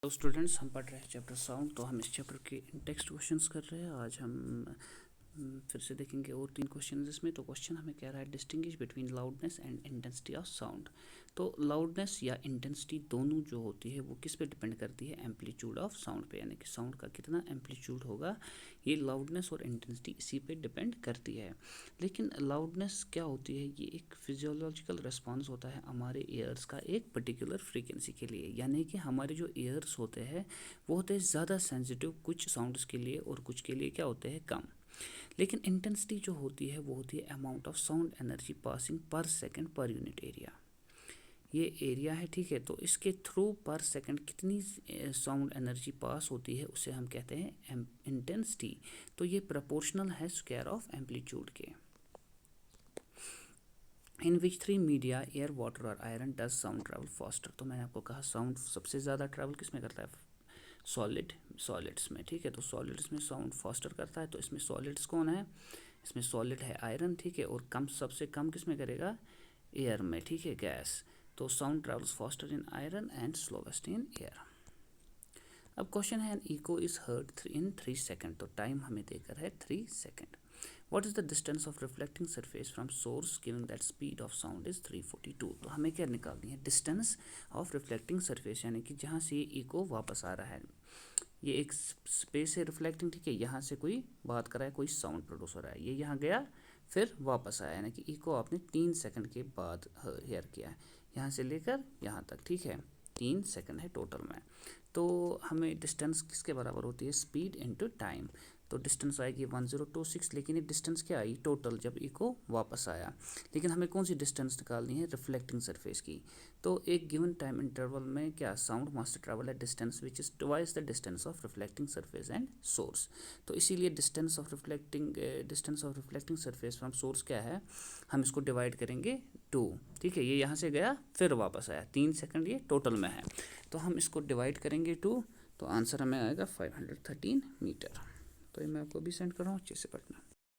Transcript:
तो स्टूडेंट्स हम पढ़ रहे हैं चैप्टर साउंड। तो हम इस चैप्टर के टेक्स्ट क्वेश्चंस कर रहे हैं। आज हम फिर से देखेंगे और 3 क्वेश्चन इसमें। तो क्वेश्चन हमें कह रहा है distinguish between loudness and intensity of sound. तो लाउडनेस या इंटेंसिटी दोनों जो होती है वो किस पे डिपेंड करती है? एम्पलीट्यूड ऑफ साउंड पे, यानी कि साउंड का कितना एम्पलीट्यूड होगा, ये लाउडनेस और इंटेंसिटी इसी पे डिपेंड करती है। लेकिन लाउडनेस क्या होती है? ये एक फिजियोलॉजिकल रिस्पॉन्स होता है हमारे ईयर्स का एक पर्टिकुलर फ्रीक्वेंसी के लिए, यानी कि हमारे जो ईयर्स होते हैं वो होते हैं ज़्यादा सेंसिटिव कुछ साउंड्स के लिए और कुछ के लिए क्या होते हैं, कम। लेकिन इंटेंसिटी जो होती है वो होती है amount of sound energy passing पर सेकंड पर यूनिट एरिया। ये एरिया है, ठीक है। तो इसके थ्रू पर सेकंड कितनी साउंड एनर्जी पास होती है उसे हम कहते हैं इंटेंसिटी। तो ये प्रोपोर्शनल है स्क्वायर ऑफ एम्पलीट्यूड के। इन विच 3 मीडिया एयर वाटर और iron does sound travel faster. तो मैंने आपको कहा साउंड सबसे ज़्यादा ट्रैवल किस में करता है? सॉलिड्स में, ठीक है। तो सॉलिड्स में साउंड फास्टर करता है। तो इसमें सॉलिड्स कौन है? इसमें सॉलिड है आयरन, ठीक है। और कम, सबसे कम किस में करेगा? एयर में, ठीक है, गैस। तो sound travels faster in iron and slowest in air. अब क्वेश्चन है echo is heard in 3 second. तो टाइम हमें देकर है 3 second. What is the distance of reflecting surface from source given that speed of sound is 342? तो हमें क्या निकालनी है? डिस्टेंस ऑफ रिफ्लेक्टिंग सरफेस, यानी कि जहाँ से ये इको वापस आ रहा है। ये एक स्पेस है रिफ्लेक्टिंग, ठीक है। यहाँ से कोई बात कर रहा है, कोई साउंड प्रोड्यूस हो रहा है, ये यहाँ गया फिर वापस आया, यानी कि इको आपने 3 सेकंड के बाद हेयर किया है, यहाँ से लेकर यहाँ तक, ठीक है। 3 सेकंड है टोटल में। तो हमें डिस्टेंस किसके बराबर होती है? Speed into time. तो डिस्टेंस आएगी 1026, लेकिन ये डिस्टेंस क्या आई? टोटल, जब इको वापस आया। लेकिन हमें कौन सी डिस्टेंस निकालनी है? रिफ्लेक्टिंग सरफेस की। तो एक गिवन टाइम इंटरवल में क्या sound must travel at distance which is twice the distance of reflecting surface and source. तो इसीलिए distance of reflecting surface from source क्या है? हम इसको डिवाइड करेंगे 2, ठीक है। ये यहाँ से गया फिर वापस आया, 3 सेकंड ये टोटल में है। तो हम इसको डिवाइड करेंगे 2, तो आंसर हमें आएगा 513 मीटर। तो ये मैं आपको भी सेंड कर रहा हूँ, अच्छे से पढ़ना।